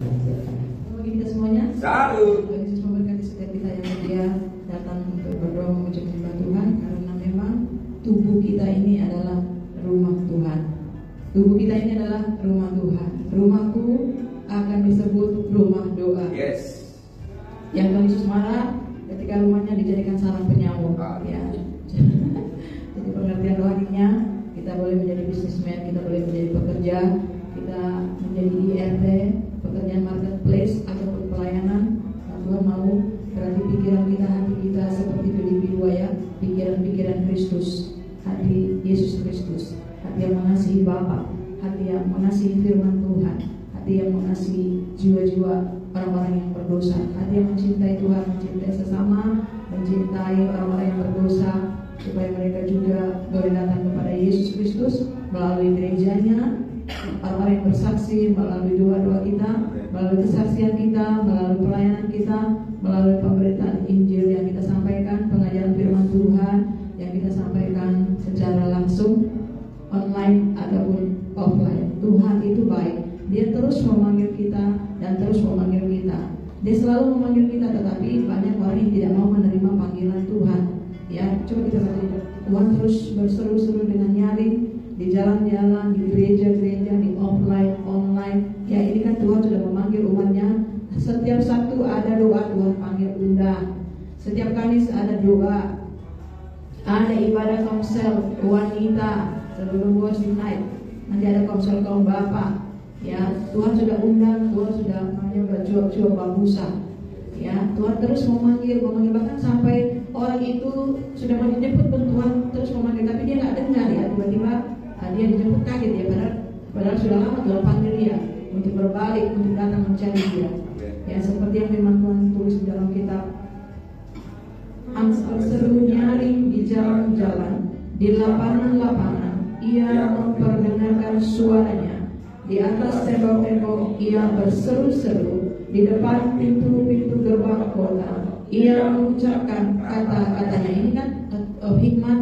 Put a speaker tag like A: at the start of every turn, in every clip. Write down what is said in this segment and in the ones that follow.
A: Bagi kita semuanya,
B: Salut.
A: Tuhan Yesus memberkati setiap kita yang setia datang untuk berdoa memuji menyembah Tuhan, karena memang tubuh kita ini adalah rumah Tuhan. Tubuh kita ini adalah rumah Tuhan. Rumahku akan disebut rumah doa.
B: Yes.
A: Yang Tuhan Yesus marah ketika rumahnya dijadikan sarang penyamuk. Ya. Jadi pengertian rohaninya, kita boleh menjadi bisnismen, kita boleh menjadi pekerja, kita menjadi IRT, pekerjaan marketplace ataupun pelayanan. Nah, Tuhan mau berarti pikiran kita, hati kita seperti Filipi 2 ya, pikiran-pikiran Kristus, hati Yesus Kristus, hati yang mengasihi Bapa, hati yang mengasihi firman Tuhan, hati yang mengasihi jiwa-jiwa orang-orang yang berdosa, hati yang mencintai Tuhan, mencintai sesama, mencintai orang-orang yang berdosa, supaya mereka juga boleh datang kepada Yesus Kristus melalui gerejanya, orang-orang yang bersaksi, melalui doa-doa kita, melalui kesaksian kita, melalui pelayanan kita, melalui pemberitaan Injil yang kita sampaikan, pengajaran firman Tuhan yang kita sampaikan secara langsung, online ataupun offline. Tuhan itu baik. Dia terus memanggil kita dan terus memanggil kita. Dia selalu memanggil kita, tetapi banyak orang yang tidak mau menerima panggilan Tuhan. Ya, coba kita lihat. Tuhan terus berseru-seru dengan nyaring di jalan-jalan, di gereja-gereja, di offline, online. Ya, ini kan Tuhan sudah memanggil umatnya. Setiap Sabtu ada doa, Tuhan panggil undang. Setiap Kamis ada doa. Ada ibadah komsel wanita sebelum worship night. Nanti ada komsel kaum bapak. Ya, Tuhan sudah undang, Tuhan sudah menyembah cuap-cuap bambusa. Ya, Tuhan terus memanggil, bahkan sampai orang itu sudah mau dijemput pun Tuhan terus memanggil, tapi dia nggak dengar ya. Tiba-tiba dia dijemput kaget ya, padahal sudah lama Tuhan panggil dia untuk berbalik, untuk datang mencari dia. Ya, seperti yang firman Tuhan tulis di dalam kitab. Angsa seru nyaring di jalan-jalan, di lapangan-lapangan, ia memperdengarkan suaranya. Di atas tembok-tembok ia berseru-seru, di depan pintu-pintu gerbang kota ia mengucapkan kata-katanya. Ini kan hikmat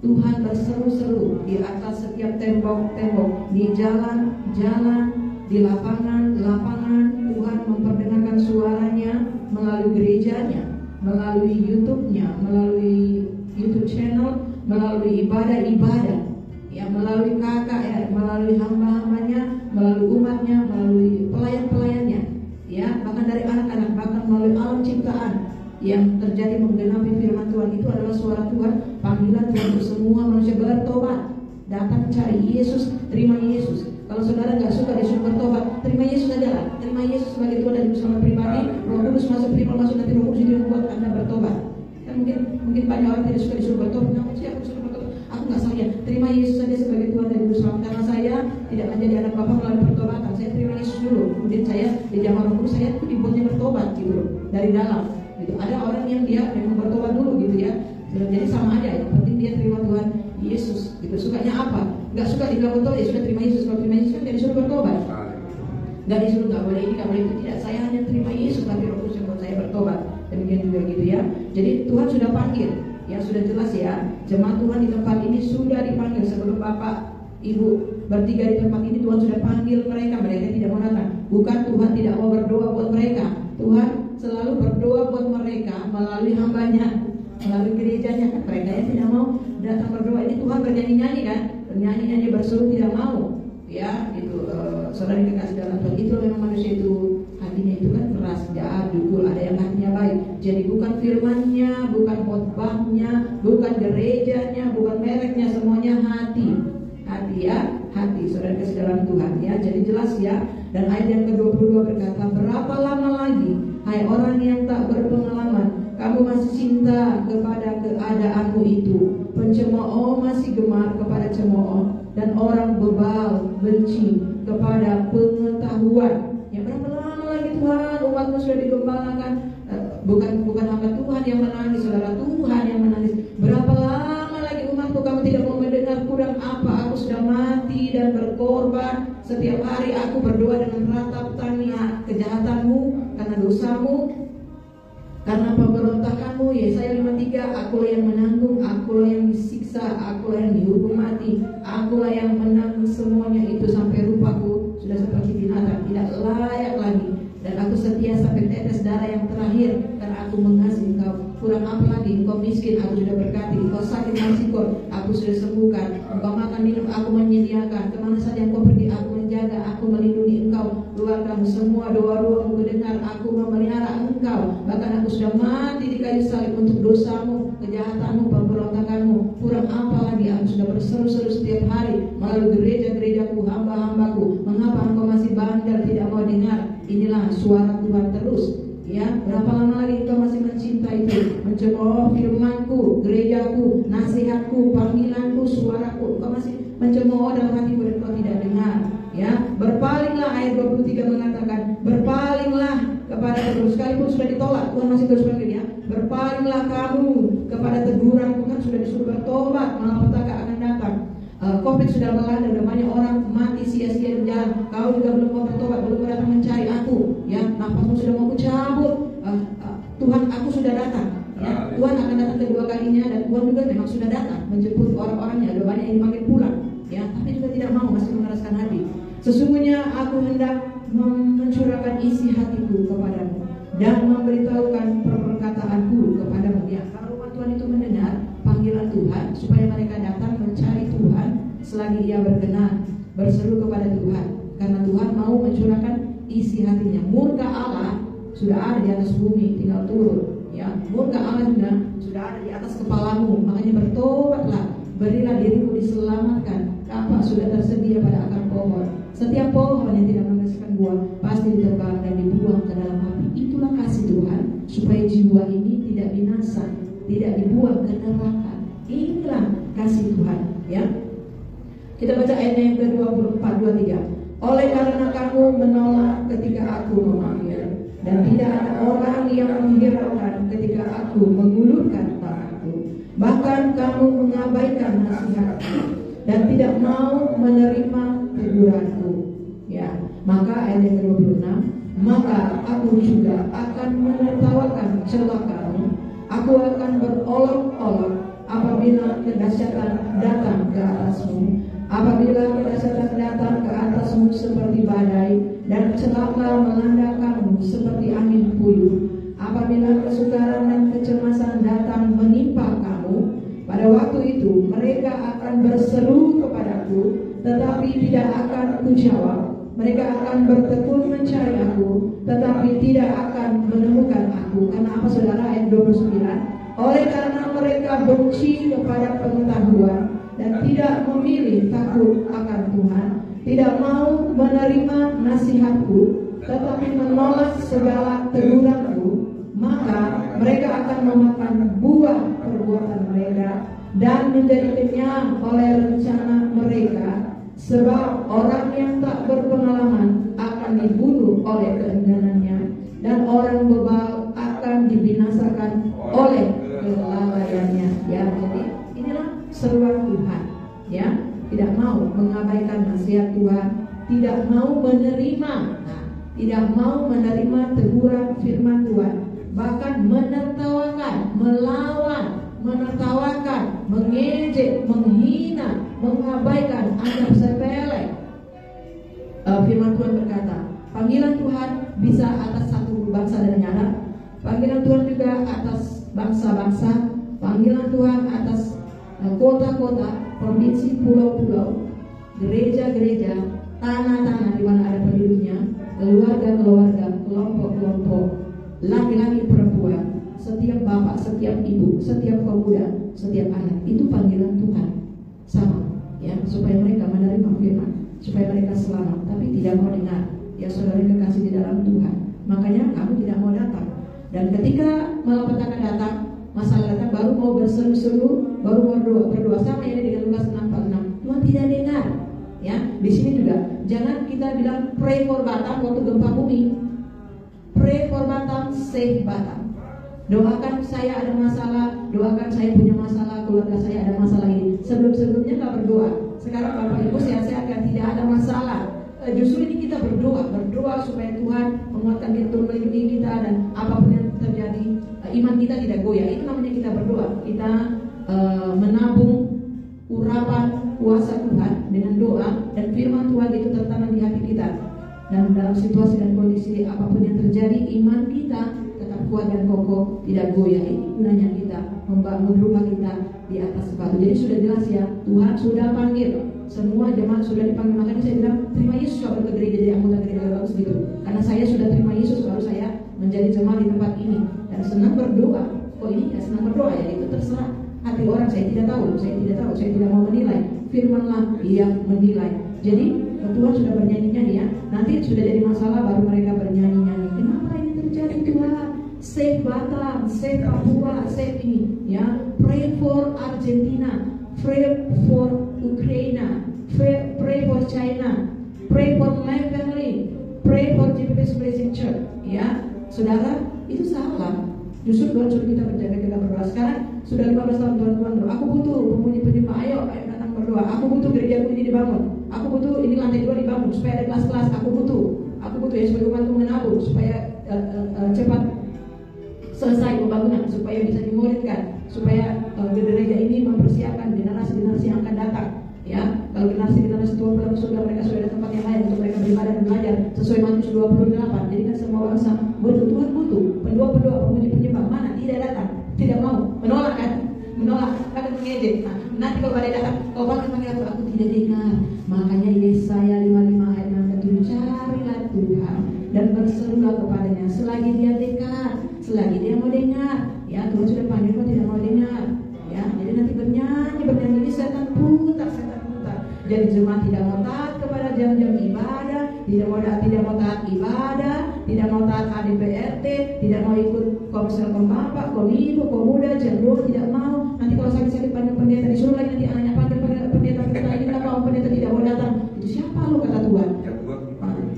A: Tuhan berseru-seru di atas setiap tembok-tembok, di jalan-jalan, di lapangan-lapangan. Tuhan memperdengarkan suaranya melalui gerejanya, melalui YouTube-nya, melalui YouTube channel, melalui ibadah-ibadah, ya, melalui kakak ya, melalui hamba-hambanya, melalui umatnya, melalui pelayan-pelayannya, ya, bahkan dari anak-anak, bahkan melalui alam ciptaan yang terjadi menggenapi firman Tuhan. Itu adalah suara Tuhan, panggilan Tuhan untuk semua manusia bertobat, datang cari Yesus, terima Yesus. Kalau saudara nggak suka disuruh bertobat, terima Yesus saja lah, terima Yesus sebagai Tuhan dan Juru Selamat pribadi. Roh Kudus masuk, firman masuk, nanti Roh Kudus itu membuat Anda bertobat. Kan mungkin banyak orang tidak suka disuruh bertobat. Kenapa sih aku disuruh bertobat? Aku nggak saya. Terima Yesus saja sebagai Tuhan dan Juru Selamat, karena saya tidak menjadi anak Bapa melalui pertobatan. Saya terima Yesus dulu, kemudian saya di zaman Roh Kudus saya dibuatnya bertobat gitu loh, dari dalam. Gitu. Ada orang yang dia memang bertobat dulu gitu ya. Jadi sama aja, yang penting dia terima Tuhan Yesus. Gitu. Sukanya apa? Nggak suka dibilang bertobat, ya sudah terima Yesus. Kalau terima Yesus kan tidak disuruh bertobat. Nggak disuruh, nggak boleh ini, nggak boleh itu. Tidak, saya hanya terima Yesus, tapi Roh Kudus yang buat saya bertobat. Demikian juga gitu ya. Jadi Tuhan sudah panggil, ya sudah jelas ya. Jemaat Tuhan di tempat ini sudah dipanggil sebelum Bapak Ibu bertiga di tempat ini. Tuhan sudah panggil mereka, mereka tidak mau datang. Bukan Tuhan tidak mau berdoa buat mereka. Tuhan selalu berdoa buat mereka melalui hambanya, melalui gerejanya. Kan mereka yang tidak mau datang berdoa. Ini Tuhan bernyanyi-nyanyi kan, bernyanyi-nyanyi berseru tidak mau. Ya, itu saudara kekasih dalam Tuhan. Itu memang manusia itu hatinya itu kan keras, jahat, dukul. Ada yang hatinya baik. Jadi bukan firmannya, bukan khotbahnya, bukan gerejanya, bukan mereknya, semuanya hati. Hati ya, hati saudara kasih dalam Tuhan ya. Jadi jelas ya. Dan ayat yang ke-22 berkata, berapa lama lagi hai orang yang tak berpengalaman, kamu masih cinta kepada keadaanmu itu. Pencemooh masih gemar kepada cemooh, dan orang bebal benci kepada pengetahuan. Ya, berapa lama lagi Tuhan umatmu sudah digembalakan? Bukan hamba Tuhan yang menangis, saudara, Tuhan yang menangis. Berapa lama lagi umatku kamu tidak mau mendengar kurang apa? Aku sudah mati dan berkorban. Setiap hari aku berdoa dengan ratap tanya kejahatanmu, karena dosamu, karena pemberontakanmu. Yesaya 53, akulah yang menanggung, akulah yang disiksa, akulah yang dihukum mati, akulah yang menanggung semuanya itu sampai rupaku sudah seperti binatang, tidak layak lagi. Dan aku setia sampai tetes darah yang terakhir, karena aku mengasihi engkau. Kurang apa lagi, engkau miskin, aku sudah berkati. Engkau sakit masikot, aku sudah sembuhkan. Engkau makan minum, aku menyediakan. Kemana saja engkau pergi, aku menjaga, aku melindungi engkau. Keluargamu semua doa-doamu mendengar, aku memelihara engkau. Bahkan aku sudah mati di kayu salib untuk dosamu, kejahatanmu, pemberontakanmu. Kurang apa lagi, aku sudah berseru-seru setiap hari melalui gereja-gerejaku, hamba-hambaku. Mengapa engkau masih bandel, tidak mau dengar? Inilah suara Tuhan terus. Ya, berapa lama lagi engkau masih mencintaiku, mencemooh firmanku, gerejaku, nasihatku, panggilanku, suaraku. Engkau masih mencemooh dalam hatimu dan engkau tidak dengar. Ya, berpalinglah, ayat 23 mengatakan, berpalinglah kepada terus, sekalipun sudah ditolak, Tuhan masih terus panggil ya. Berpalinglah kamu kepada teguranku, kan sudah disuruh bertobat, malapetaka akan datang. Covid sudah melanda, udah banyak orang mati sia-sia di jalan. Kau juga belum mau bertobat, belum datang mencari aku. Ya, nafasmu sudah mau kucabut. Tuhan, aku sudah datang. Ya, Tuhan akan datang kedua kalinya, dan Tuhan juga memang sudah datang menjemput orang-orangnya. Udah banyak yang dipanggil pulang. Ya, tapi juga tidak mau, masih mengeraskan hati. Sesungguhnya aku hendak mencurahkan isi hatiku kepadamu dan memberitahukan perkataanku kepadamu. Ya, kalau umat Tuhan itu mendengar panggilan Tuhan, supaya mereka datang mencari Tuhan selagi ia berkenan, berseru kepada Tuhan, karena Tuhan mau mencurahkan isi hatinya. Murka Allah sudah ada di atas bumi, tinggal turun. Ya, murka Allah juga sudah ada di atas kepalamu, makanya bertobatlah, berilah dirimu diselamatkan. Kapak sudah tersedia pada akar pohon. Setiap pohon yang tidak menghasilkan buah pasti ditebang dan dibuang ke dalam api. Itulah kasih Tuhan, supaya jiwa ini tidak binasa, tidak dibuang ke neraka. Inilah kasih Tuhan. Ya, kita baca ayat yang ke-24, 23. Oleh karena kamu menolak ketika aku memanggil, dan tidak ada orang yang menghiraukan ketika aku mengulurkan tanganku, bahkan kamu mengabaikan nasihatku dan tidak mau menerima teguranku. Ya, maka ayat yang ke-26, maka aku juga akan menertawakan celah kamu. Aku akan berolok-olok apabila kedahsyatan datang ke atasmu. Apabila kedahsyatan datang ke atasmu seperti badai, dan celaka melanda kamu seperti angin puyuh. Apabila kesukaran dan kecemasan datang menimpa kamu, pada waktu itu mereka akan berseru kepadaku, tetapi tidak akan kujawab. Mereka akan bertekun mencari aku, tetapi tidak akan menemukan aku. Karena apa, saudara? Ayat 29. Oleh karena mereka benci kepada pengetahuan dan tidak memilih takut akan Tuhan, tidak mau menerima nasihatku, tetapi menolak segala teguranku, maka mereka akan memakan buah perbuatan mereka dan menjadi kenyang oleh rencana mereka. Sebab orang yang tak berpengalaman akan dibunuh oleh keengganannya, dan orang bebal akan dibinasakan oleh kelalaiannya. Ya, jadi inilah seruan Tuhan. Ya, tidak mau mengabaikan nasihat Tuhan, tidak mau menerima, tidak mau menerima teguran firman Tuhan, bahkan menertawakan, melawan, menertawakan, mengejek, menghina, mengabaikan, anggap sepele. Firman Tuhan berkata, panggilan Tuhan bisa atas satu bangsa dan negara, panggilan Tuhan juga atas bangsa-bangsa, panggilan Tuhan atas kota-kota, provinsi, pulau-pulau, gereja-gereja, tanah-tanah di mana ada penduduknya, keluarga-keluarga, kelompok-kelompok, laki-laki, perempuan, setiap bapak, setiap ibu, setiap pemuda, setiap anak. Itu panggilan Tuhan sama, ya, supaya mereka menerima firman, supaya mereka selamat, tapi tidak mau dengar. Ya, saudara kekasih di dalam Tuhan, makanya kamu tidak mau datang. Dan ketika malapetaka datang, masalah datang, baru mau berseru-seru, baru mau berdoa sama ini dengan Lukas 6:46. Tuhan tidak dengar. Ya, di sini juga jangan kita bilang pray for Batam waktu gempa bumi. Pray for Batam, save Batam. Doakan saya ada masalah, doakan saya punya masalah, keluarga saya ada masalah ini. Sebelum-sebelumnya nggak berdoa. Sekarang Bapak Ibu sehat-sehat kan, tidak ada masalah. Justru ini kita berdoa supaya Tuhan menguatkan kita, melindungi kita, dan apapun yang terjadi, iman kita tidak goyah. Itu namanya kita berdoa. Kita menabung urapan kuasa Tuhan dengan doa dan firman Tuhan itu tertanam di hati kita. Dan dalam situasi dan kondisi apapun yang terjadi, iman kita tetap kuat dan kokoh, tidak goyah. Ini gunanya kita membangun rumah kita di atas batu. Jadi sudah jelas ya, Tuhan sudah panggil. Semua jemaat sudah dipanggil. Makanya saya bilang, terima Yesus kalau ke gereja jadi anggota gereja bagus gitu. Karena saya sudah terima Yesus, baru saya menjadi jemaat di tempat ini. Dan senang berdoa. Oh ini ya senang berdoa ya, itu terserah hati orang. Saya tidak tahu, saya tidak mau menilai. Firmanlah yang menilai. Jadi Tuhan sudah bernyanyi-nyanyi ya. Nanti sudah jadi masalah baru mereka bernyanyi-nyanyi. Kenapa ini terjadi Tuhan? Save Batam, save Papua, save ini ya. Pray for Argentina, pray for Ukraine, pray for China, pray for my family, pray for JPP's Blessing Church ya. Saudara, itu salah. Justru Tuhan suruh kita berjaga-jaga berdoa. Sekarang sudah 15 tahun Tuhan berdoa. Aku butuh pemuji-penyembah, ayo datang berdoa. Aku butuh gerejaku ini dibangun. Aku butuh ini lantai 2 dibangun supaya ada kelas-kelas. Aku butuh ya sebagai bantu menabung supaya cepat selesai pembangunan, supaya bisa dimuridkan, supaya gereja ini mempersiapkan generasi-generasi yang akan datang. Ya, kalau generasi tua pulang surga, mereka sudah ada tempat yang lain untuk mereka beribadah dan belajar sesuai Matius 28. Jadi kan semua bangsa butuh, Tuhan butuh pendua-pendua, pemuji-penyembah. Mana tidak datang, tidak mau, menolak kan? Menolak, akan mengejek. Nah, nanti kalau pada datang, kau panggil aku tidak dengar. Makanya Yesaya 55 ayat 6-7, carilah Tuhan dan berserulah kepadanya selagi dia dekat, selagi dia mau dengar. Ya, Tuhan sudah panggil kau tidak mau dengar. Ya, jadi nanti bernyanyi ini setan putar. Jadi jemaat tidak mau taat kepada jam-jam ibadah, tidak mau taat ibadah, tidak mau taat ADPRT, tidak mau ikut komsel Bapak, Komibu, Komuda, Jendro, tidak mau. Nanti kalau sakit-sakit panggil pendeta, disuruh lagi nanti anaknya panggil pendeta, kita ini tidak mau, pendeta tidak mau datang. Itu siapa lu kata Tuhan?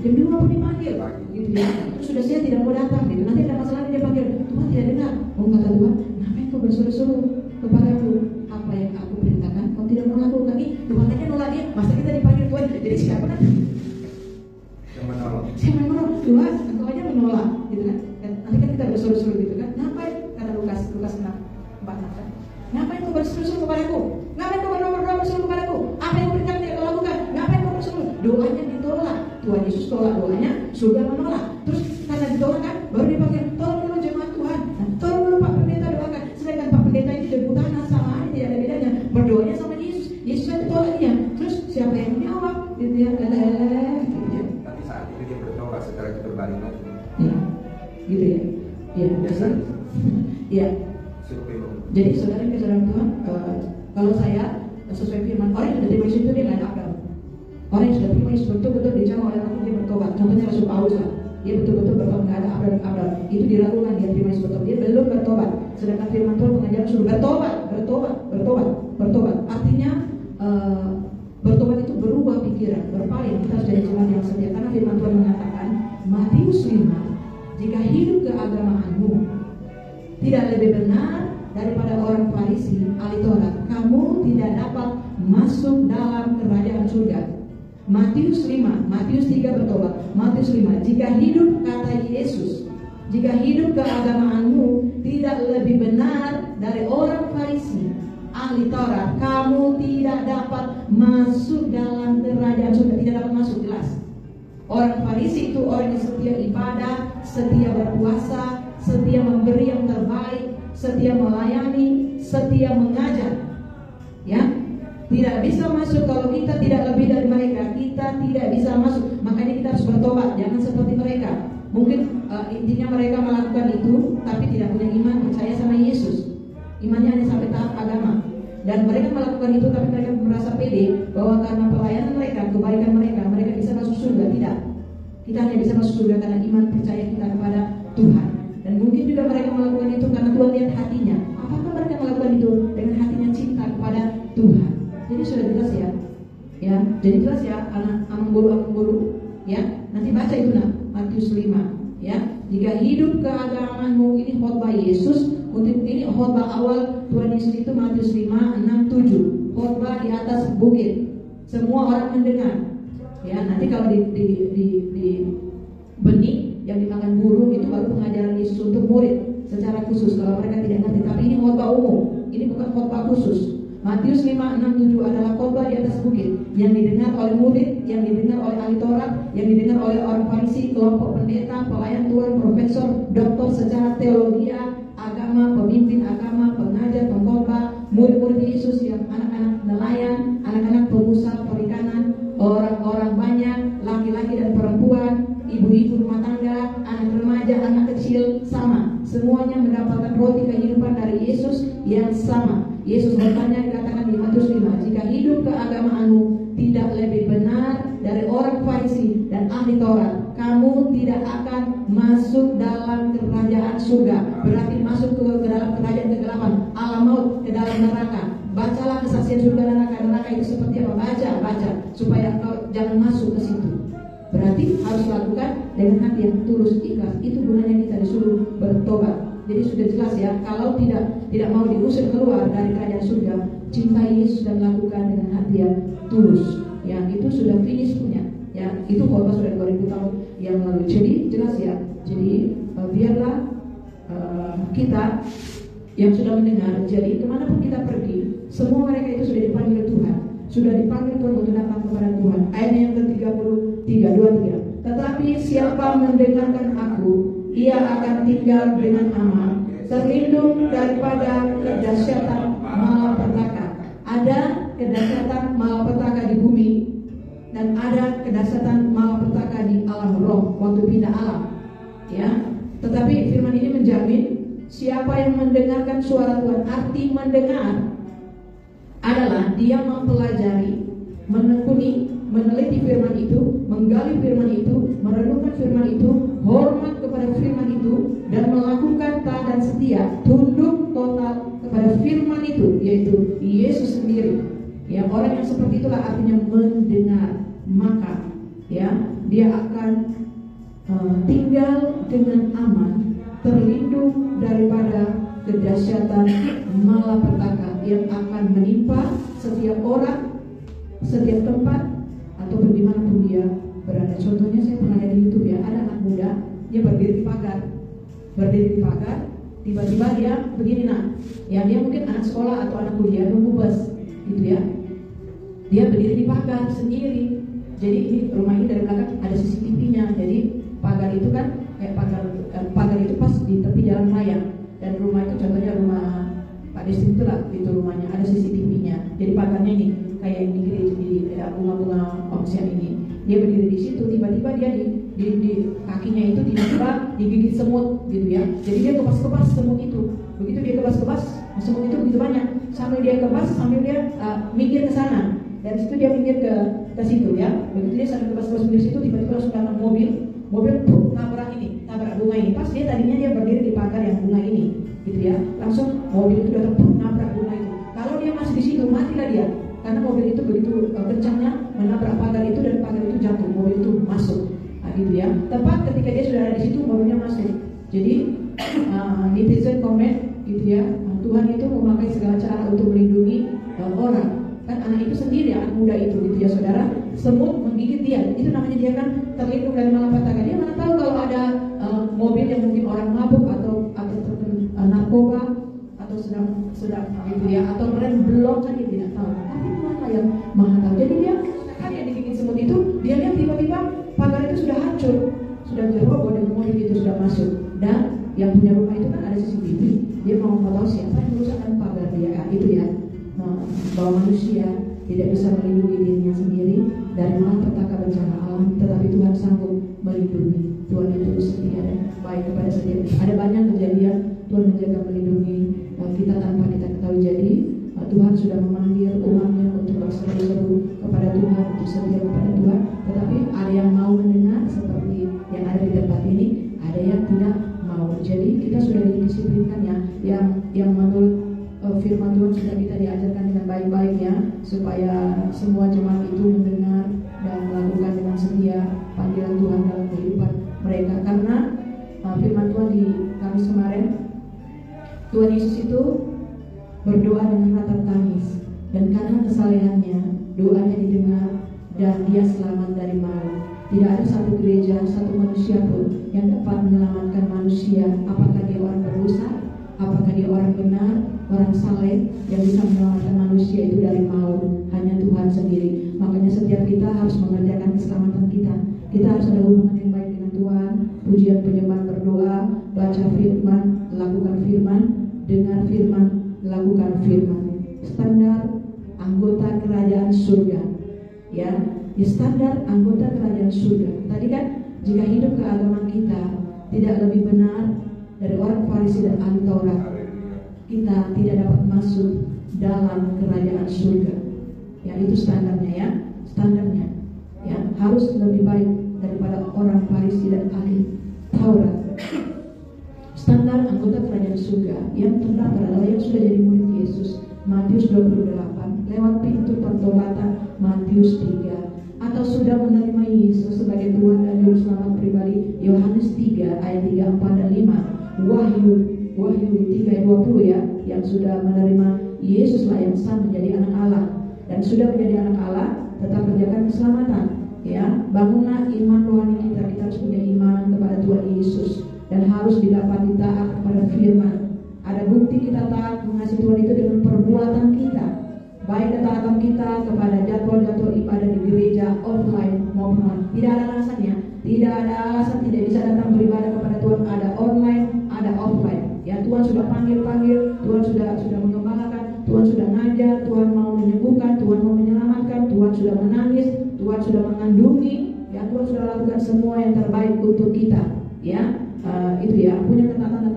A: Jam 2 pun dipanggil, gitu ya. Terus sudah saya tidak mau datang, gitu. Nanti ada masalah dia panggil, Tuhan tidak dengar. Oh kata Tuhan, ngapain kau bersuruh-suruh kepadaku? Apa yang aku perintahkan kau tidak mau lakukan? Tuhan aja nolak dia, masa kita dipanggil Tuhan? Jadi siapa kan? Yang menolak. Siapa yang menolak? Tuhan, engkau aja menolak, gitu kan? Nanti kan kita bersuruh-suruh gitu kan? Ngapain? Kata Lukas 6:4. Ngapain kau bersuruh-suruh kepadaku? Ngapain kau berdoa bersuruh kepadaku? Apa yang perintahkan dia kau lakukan? Ngapain kau bersuruh? Doanya ditolak. Tuhan Yesus tolak doanya, surga menolak. Terus karena ditolak kan, baru dipanggil, tolong dulu jemaat Tuhan. Nah, tolong dulu Pak Pendeta doakan. Sedangkan Pak Pendeta ini debu tanah sama aja, tidak ada bedanya. Berdoanya sama Yesus. Yesus yang ditolak dia. Terus siapa yang menjawab? Gitu ya, gitu ya.
B: Tapi saat itu dia berdoa setelah itu berbalik lagi.
A: Ya, gitu ya. Iya, biasa. Iya. Jadi saudara Tuhan, kalau saya sesuai firman, orang yang sudah terima Yesus itu dia nggak ada akal. Orang yang sudah terima Yesus betul-betul dijamah oleh Tuhan, dia bertobat. Contohnya Rasul Paulus lah, dia betul-betul bertobat, nggak ada Abraham. Itu dilakukan, dia terima Yesus betul, dia belum bertobat. Sedangkan firman Tuhan mengajar suruh bertobat. Artinya bertobat itu berubah pikiran, berpaling. Kita harus jadi jemaat yang setia, karena firman Tuhan mengatakan Matius 5, jika hidup keagamaanmu tidak lebih benar daripada orang Farisi, ahli Taurat, kamu tidak dapat masuk dalam kerajaan surga. Matius 5, Matius 3 bertobat. Matius 5, jika hidup, kata Yesus, jika hidup keagamaanmu tidak lebih benar dari orang Farisi, ahli Taurat, kamu tidak dapat masuk dalam kerajaan surga. Tidak dapat masuk, jelas. Orang Farisi itu orang yang setia ibadah, setia berpuasa, setia memberi yang terbaik, setia melayani, setia mengajar. Ya, tidak bisa masuk kalau kita tidak lebih dari mereka. Kita tidak bisa masuk. Makanya kita harus bertobat. Jangan seperti mereka. Mungkin intinya mereka melakukan itu, tapi tidak punya iman, percaya sama Yesus. Imannya hanya sampai tahap agama. Dan mereka melakukan itu, tapi mereka merasa pede bahwa karena pelayanan mereka, kebaikan mereka bisa masuk surga. Tidak. Kita hanya bisa masuk surga karena iman percaya kita kepada Tuhan. Dan mungkin juga mereka melakukan itu karena Tuhan lihat hatinya. Apakah mereka melakukan itu dengan hatinya cinta kepada Tuhan? Jadi sudah jelas ya. Ya, jadi jelas ya, anak amang-bulu. Ya, nanti baca itu Matius 5. Ya, jika hidup keagamaanmu, ini khotbah Yesus. Untuk ini khotbah awal Tuhan Yesus itu Matius 5, 6, 7. Khotbah di atas bukit. Semua orang mendengar. Ya, nanti kalau di benih yang dimakan burung itu baru pengajaran Yesus untuk murid secara khusus kalau mereka tidak ngerti. Tapi ini khotbah umum. Ini bukan khotbah khusus. Matius 5:6-7 adalah khotbah di atas bukit yang didengar oleh murid, yang didengar oleh ahli Taurat, yang didengar oleh orang Farisi, kelompok pendeta, pelayan Tuhan, profesor, doktor secara teologi, agama, pemimpin agama, pengajar, pengkhotbah, murid-murid Yesus yang anak-anak nelayan, anak-anak pengusaha perikanan, orang-orang banyak, laki-laki dan perempuan, ibu-ibu rumah tangga, anak remaja, anak kecil, sama. Semuanya mendapatkan roti kehidupan dari Yesus yang sama. Yesus bertanya, dikatakan di Matius 5, jika hidup keagamaanmu tidak lebih benar dari orang Farisi dan ahli Taurat, kamu tidak akan masuk dalam kerajaan surga. Berarti masuk ke dalam kerajaan kegelapan, alam maut, ke dalam neraka. Bacalah kesaksian surga dan neraka. Neraka itu seperti apa? Baca supaya kau jangan masuk ke situ. Berarti harus lakukan dengan hati yang tulus, ikhlas. Itu gunanya kita disuruh bertobat. Jadi sudah jelas ya, kalau tidak mau diusir keluar dari kerajaan surga, cintai Yesus dan lakukan dengan hati yang tulus. Ya, itu sudah finish punya. Ya, itu khotbah sudah 2000 tahun yang lalu. Jadi jelas ya. Jadi biarlah kita yang sudah mendengar. Jadi kemanapun kita pergi, semua mereka itu sudah dipanggil Tuhan. Sudah dipanggil Tuhan untuk datang kepada Tuhan. Ayat yang ke-33, 23. Tetapi siapa mendengarkan aku, ia akan tinggal dengan aman, terlindung daripada kedahsyatan malapetaka. Ada kedahsyatan malapetaka di bumi, dan ada kedahsyatan malapetaka di alam roh waktu pindah alam. Ya, tetapi firman ini menjamin siapa yang mendengarkan suara Tuhan. Arti mendengar adalah dia mempelajari, menekuni, meneliti firman itu, menggali firman itu, merenungkan firman itu, hormat kepada firman itu, dan melakukan taat dan setia, tunduk total kepada firman itu, yaitu Yesus sendiri. Ya, orang yang seperti itulah artinya mendengar. Maka ya, dia akan tinggal dengan aman, terlindung daripada kedahsyatan malapetaka yang akan menimpa setiap orang, setiap tempat, ataupun dimanapun dia berada. Contohnya saya pernah lihat di YouTube ya, ada anak muda, dia berdiri di pagar, tiba-tiba dia begini ya, dia mungkin anak sekolah atau anak kuliah nunggu bus gitu ya, dia berdiri di pagar sendiri. Jadi ini rumah ini dari belakang ada CCTV-nya, jadi pagar itu kan kayak pagar itu pas di tepi jalan raya, dan rumah itu contohnya rumah Pak Desti itulah, itu rumahnya ada CCTV-nya. Jadi pagarnya ini kayak yang di bunga-bunga omsian ini. Dia berdiri di situ, tiba-tiba dia di kakinya itu tiba-tiba digigit semut gitu ya. Jadi dia kepas-kepas semut itu. Begitu dia kepas-kepas, semut itu begitu banyak. Sambil dia kepas, sambil dia minggir ke sana. Dan situ dia minggir ke situ ya. Begitu dia sambil kepas-kepas di situ, tiba-tiba langsung datang mobil nabrak bunga ini. Pas dia tadinya dia berdiri di pagar yang bunga ini, gitu ya. Langsung mobil itu datang nabrak bunga itu. Kalau dia masih di situ, matilah dia. Karena mobil itu begitu kencangnya menabrak pagar itu, dan pagar itu jatuh, mobil itu masuk. Nah, gitu ya. Tepat ketika dia sudah ada di situ, mobilnya masuk. Jadi netizen komen, gitu ya. Tuhan itu memakai segala cara untuk melindungi orang. Kan anak itu sendiri, anak muda itu, gitu ya saudara. Semut menggigit dia, itu namanya dia kan terlindung dari malapetaka. Dia mana tahu kalau ada mobil yang mungkin orang mabuk atau narkoba atau sedang gitu ya, atau rem belum, kan dia tidak tahu. Tapi Tuhan lah yang maha tahu. Jadi dia kan yang digigit semut itu, dia lihat tiba-tiba pagar itu sudah hancur, sudah jeroboh dan mobil itu sudah masuk. Dan yang punya rumah itu kan ada CCTV, dia mau tahu siapa yang merusakkan pagar dia, itu ya. Bahwa manusia tidak bisa melindungi dirinya sendiri dari malapetaka bencana alam, tetapi Tuhan sanggup melindungi. Tuhan itu setia dan baik kepada setiap. Ada banyak kejadian Tuhan menjaga melindungi kita tanpa kita ketahui. Jadi Tuhan sudah memanggil umatnya untuk berseru-seru kepada Tuhan, untuk setia kepada Tuhan. Tetapi ada yang mau mendengar seperti yang ada di tempat ini, ada yang tidak mau. Jadi kita sudah didisiplinkan ya, yang menurut firman Tuhan sudah kita diajarkan dengan baik-baik ya, supaya semua jemaat itu mendengar dan melakukan dengan setia panggilan Tuhan dalam kehidupan mereka. Karena firman Tuhan di Kamis kemarin, Tuhan Yesus itu berdoa dengan ratap tangis, dan karena kesalehannya doanya didengar dan dia selamat dari maut. Tidak ada satu gereja, satu manusia pun yang dapat menyelamatkan manusia, apakah dia orang berdosa, apakah Apakah dia orang benar, orang saleh yang bisa menyelamatkan manusia itu dari maut? Hanya Tuhan sendiri. Makanya setiap kita harus mengerjakan keselamatan kita. Kita harus ada hubungan yang baik dengan Tuhan. Pujian, penyembahan, berdoa, baca firman, lakukan firman, dengar firman, lakukan firman. Standar anggota kerajaan surga. Ya, standar anggota kerajaan surga. Tadi kan, jika hidup keagamaan kita tidak lebih benar dari orang Farisi dan ahli Taurat, kita tidak dapat masuk dalam kerajaan surga. Ya, itu standarnya ya, standarnya. Ya, harus lebih baik daripada orang Farisi dan ahli Taurat. Standar anggota kerajaan surga yang terdaftar adalah yang sudah jadi murid Yesus, Matius 28, lewat pintu pertobatan, Matius 3, atau sudah menerima Yesus sebagai Tuhan dan Juru Selamat pribadi, Yohanes 3 ayat 3, 4 dan 5, Wahyu 3 ayat 20 ya, yang sudah menerima Yesus lah yang sah menjadi anak Allah dan sudah menjadi anak Allah, tetap kerjakan keselamatan. Ya, bangunlah iman rohani kita. Kita harus punya iman kepada Tuhan Yesus dan harus didapati taat kepada firman. Ada bukti kita taat mengasihi Tuhan itu dengan perbuatan kita, baik ketaatan kita kepada jadwal-jadwal ibadah di gereja offline maupun online. Tidak ada alasannya, tidak ada alasan tidak bisa datang beribadah kepada Tuhan. Ada online, ada offline. Ya, Tuhan sudah panggil, Tuhan sudah mengembangkan, Tuhan sudah ngajar, Tuhan mau menyembuhkan, Tuhan mau menyelamatkan, Tuhan sudah menangis, Tuhan sudah mengandungi, ya Tuhan sudah lakukan semua yang terbaik untuk kita. Ya, itu ya, punya ketaatan dan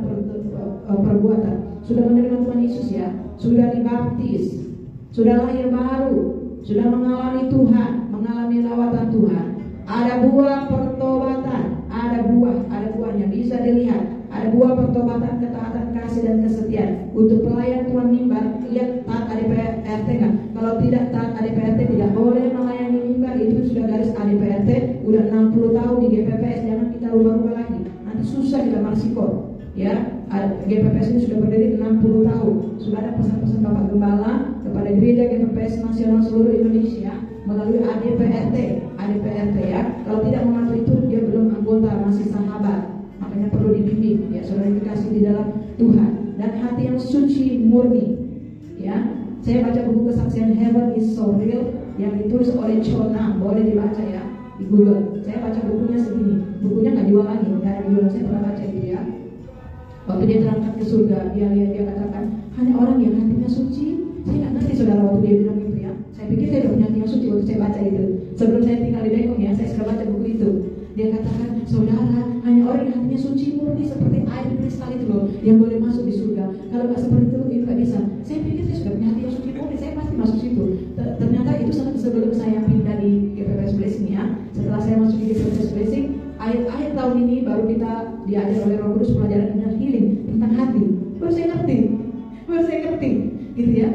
A: perbuatan. Sudah menerima Tuhan Yesus ya, sudah dibaptis, sudah lahir baru, sudah mengalami Tuhan, mengalami lawatan Tuhan. Ada buah pertobatan, ada buahnya bisa dilihat. Ada buah pertobatan, ketaatan, kasih dan kesetiaan. Untuk pelayan Tuhan mimbar, lihat taat ADPRT kan? Kalau tidak taat ADPRT tidak boleh melayani mimbar. Itu sudah garis ADPRT, udah 60 tahun di GPPS, jangan kita rubah-rubah lagi. Nanti susah di kamar psikol. Ya, GPPS ini sudah berdiri 60 tahun. Sudah ada pesan-pesan Bapak Gembala kepada gereja GPPS nasional seluruh Indonesia melalui ADPRT ya. Kalau tidak mematuhi itu dia belum anggota, masih sahabat. Makanya perlu dibimbing ya, saudara dikasih di dalam Tuhan dan hati yang suci murni. Ya, saya baca buku kesaksian Heaven is So Real yang ditulis oleh Chona, boleh dibaca ya di Google. Saya baca bukunya segini, bukunya nggak jual lagi, nggak ada jual. Saya pernah baca itu ya. Waktu dia terangkat ke surga, dia katakan hanya orang yang hatinya suci. Saya nggak ngerti saudara waktu dia bilang itu ya. Saya pikir saya udah punya hati yang suci waktu saya baca itu. Sebelum saya tinggal di Bengkong ya, saya sudah baca buku itu. Dia katakan, saudara, hanya orang yang hatinya suci murni seperti air kristal itu loh yang boleh masuk di surga. Kalau nggak seperti itu nggak bisa. Saya pikir saya sudah punya hati yang suci murni, saya pasti masuk situ. Ternyata itu sebelum saya pindah di GPPS Blessing ya. Setelah saya masuk di GPPS Blessing, akhir tahun ini baru kita diajar oleh Roh Kudus pelajaran inner healing tentang hati. Baru saya ngerti, gitu ya.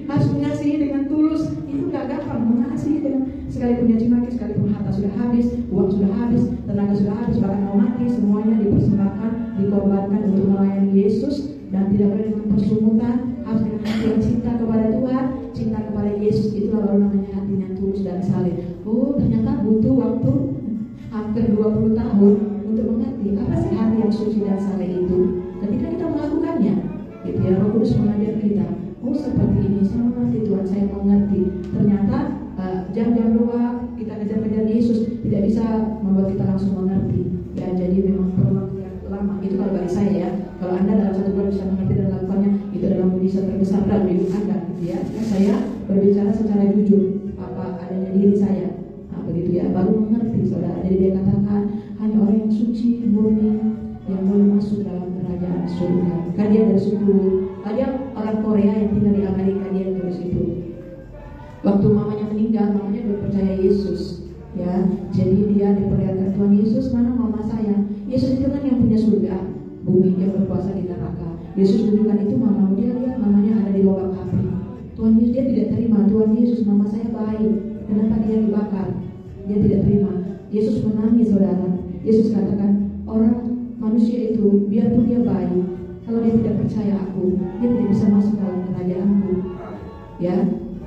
A: Harus mengasihi dengan tulus. Itu nggak gampang mengasihi dengan sekalipun caci maki, sekalipun harta sudah habis, uang sudah habis, tenaga sudah habis, bahkan mau mati, semuanya dipersembahkan, dikorbankan untuk melayani Yesus. Dan tidak boleh dengan persungutan, harus dengan hati yang cinta kepada Tuhan, cinta kepada Yesus. Itulah baru namanya hatinya tulus dan saleh. Oh, ternyata butuh waktu hampir 20 tahun untuk mengerti apa sih hati yang suci dan saleh itu. Ketika kita melakukannya, gitu ya, Roh Kudus mengajar kita. Oh, seperti ini, saya mengerti Tuhan, saya mengerti. Ternyata jam-jam doa kita kejar-kejar Yesus tidak bisa membuat kita langsung mengerti. Ya, jadi memang perlu waktu yang lama. Itu kalau bagi saya ya. Kalau Anda dalam satu bulan bisa mengerti dan melakukannya, itu adalah mujizat terbesar dalam hidup Anda, gitu ya. Saya berbicara secara jujur apa adanya diri saya. Nah, begitu ya, baru mengerti saudara. Jadi dia katakan hanya orang yang suci murni yang boleh masuk dalam kerajaan surga. Kan dia dari suku, dia orang Korea yang tinggal di Amerika, dia tulis itu. Waktu mamanya meninggal, mamanya belum percaya Yesus, ya. Jadi dia diperlihatkan Tuhan Yesus, mana mama saya? Yesus itu kan yang punya surga, bumi, yang berkuasa di neraka. Yesus tunjukkan itu mama dia, lihat mamanya ada di lubang api. Tuhan Yesus, dia tidak terima. Tuhan Yesus, mama saya baik, kenapa dia dibakar? Dia tidak terima. Yesus menangis saudara. Yesus katakan orang manusia itu biarpun dia baik, kalau dia tidak percaya aku, dia tidak bisa masuk dalam kerajaanku. Ya,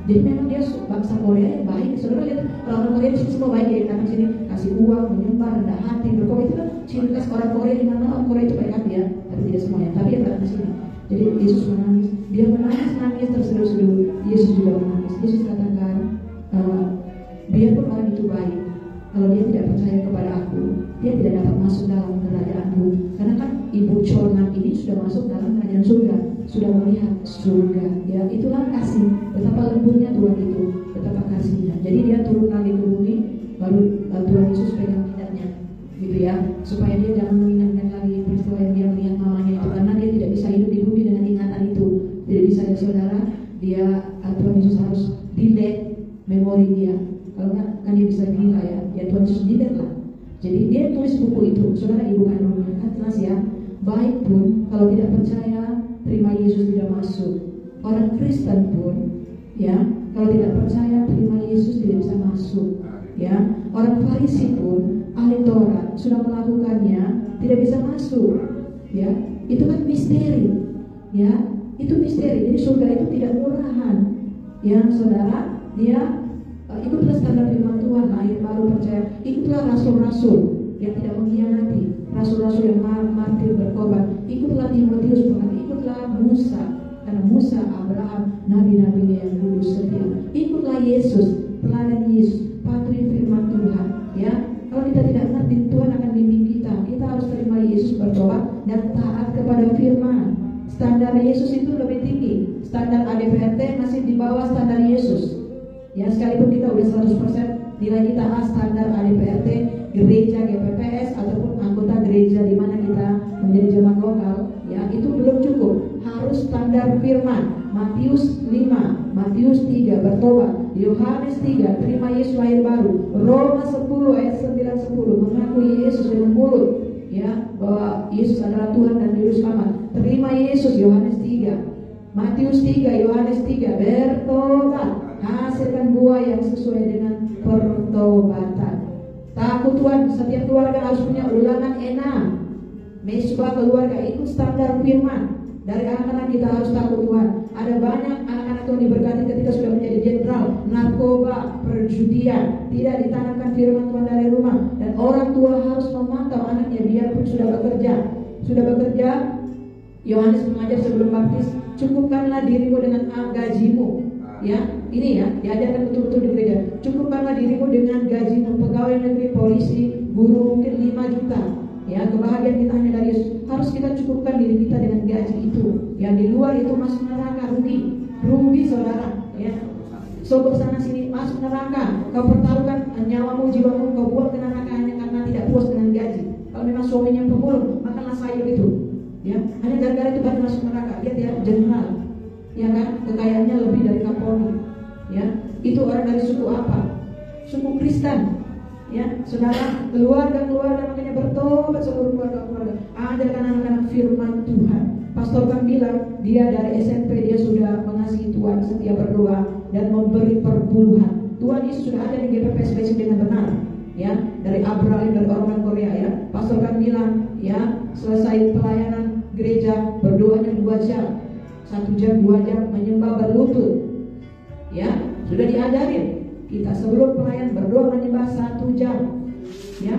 A: jadi memang dia bangsa Korea yang baik. Saudara lihat orang Korea di sini semua baik ya, karena sini kasih uang, menyembah, rendah hati, berkorban. Itu kan ciri khas orang Korea. Di mana orang Korea itu baik hati ya, tapi tidak semuanya. Tapi yang datang ke sini, Jadi Yesus menangis, dia menangis terseduh-seduh. Yesus juga menangis. Yesus katakan, biarpun orang itu baik, kalau dia tidak percaya kepada aku, dia tidak dapat masuk dalam kerajaanku. Karena kan ibu cornak ini sudah masuk dalam kerajaan surga, sudah melihat surga. Ya, itulah kasih. Betapa lembutnya Tuhan itu, betapa kasihnya. Jadi dia turun lagi ke bumi, baru Tuhan Yesus pegang lidahnya, gitu ya, supaya dia jangan mengingatkan lagi peristiwa yang dia melihat mamanya itu, karena dia tidak bisa hidup di bumi dengan ingatan itu. Tidak bisa ya saudara, dia Tuhan Yesus harus delete memori dia. Kalau nggak kan dia bisa gila ya. Ya Tuhan Yesus delete lah. Jadi dia tulis buku itu, saudara ibu kandungnya kan jelas ya. Baik pun kalau tidak percaya, terima Yesus tidak masuk. Orang Kristen pun ya, kalau tidak percaya, terima Yesus tidak bisa masuk. Ya, orang Farisi pun ahli Taurat sudah melakukannya, tidak bisa masuk. Ya, itu kan misteri. Ya, itu misteri. Jadi surga itu tidak murahan. Ya, saudara, dia ikutlah standar firman Tuhan, lahir baru percaya. Ikutlah rasul-rasul yang tidak mengkhianati, rasul-rasul yang martir berkorban. Ikutlah Timotius, ikutlah Musa, karena Musa, Abraham, nabi-nabi yang kudus setia. Ikutlah Yesus, teladan Yesus, patuhi firman Tuhan. Ya, kalau kita tidak ngerti, Tuhan akan bimbing kita. Kita harus terima Yesus, bertobat dan taat kepada firman. Standar Yesus itu lebih tinggi. Standar ADPRT masih di bawah standar Yesus. Ya, sekalipun kita udah 100% nilai kita standar ADPRT, gereja GPPS ataupun anggota gereja di mana kita menjadi jemaat lokal, ya itu belum cukup. Harus standar firman. Matius 5, Matius 3 bertobat, Yohanes 3 terima Yesus lahir baru, Roma 10 ayat 9-10 mengakui Yesus dengan mulut, ya bahwa Yesus adalah Tuhan dan Juru Selamat. Terima Yesus, Yohanes 3, Matius 3, Yohanes 3 bertobat, hasilkan buah yang sesuai dengan pertobatan. Takut Tuhan, setiap keluarga harus punya ulangan 6. Mesbah keluarga ikut standar firman. Dari anak-anak kita harus takut Tuhan. Ada banyak anak-anak Tuhan diberkati ketika sudah menjadi jenderal, narkoba, perjudian, tidak ditanamkan firman Tuhan dari rumah. Dan orang tua harus memantau anaknya biarpun sudah bekerja. Yohanes mengajar sebelum baptis, cukupkanlah dirimu dengan gajimu. Ya, ini ya, diajarkan betul-betul di gereja. Cukupkanlah dirimu dengan gajimu. Pegawai negeri, polisi, guru mungkin 5 juta. Ya, kebahagiaan kita hanya dari Yesus. Harus kita cukupkan diri kita dengan gaji itu. Ya, di luar itu masuk neraka, rugi saudara. Ya, sogok sana sini masuk neraka. Kau pertaruhkan nyawamu, jiwamu, kau buang ke neraka hanya karena tidak puas dengan gaji. Kalau memang suaminya pemulung, makanlah sayur itu. Ya, hanya gara-gara itu baru masuk neraka. Dia tidak jenderal. Ya kan, kekayaannya lebih dari Kapolri. Ya, itu orang dari suku apa? Suku Kristen. Ya, saudara, keluarga makanya bertobat seluruh keluarga. Ajarkan anak-anak firman Tuhan. Pastor kan bilang dia dari SMP dia sudah mengasihi Tuhan, setia berdoa dan memberi perpuluhan. Tuhan Yesus sudah ada di GPPS Basic dengan benar. Ya, dari Abraham, dari orang Korea ya. Pastor kan bilang ya, selesai pelayanan gereja berdoanya 2 jam. 1 jam, 2 jam menyembah berlutut. Ya, sudah diajarin. Kita sebelum pelayan berdoa menyembah 1 jam. Ya.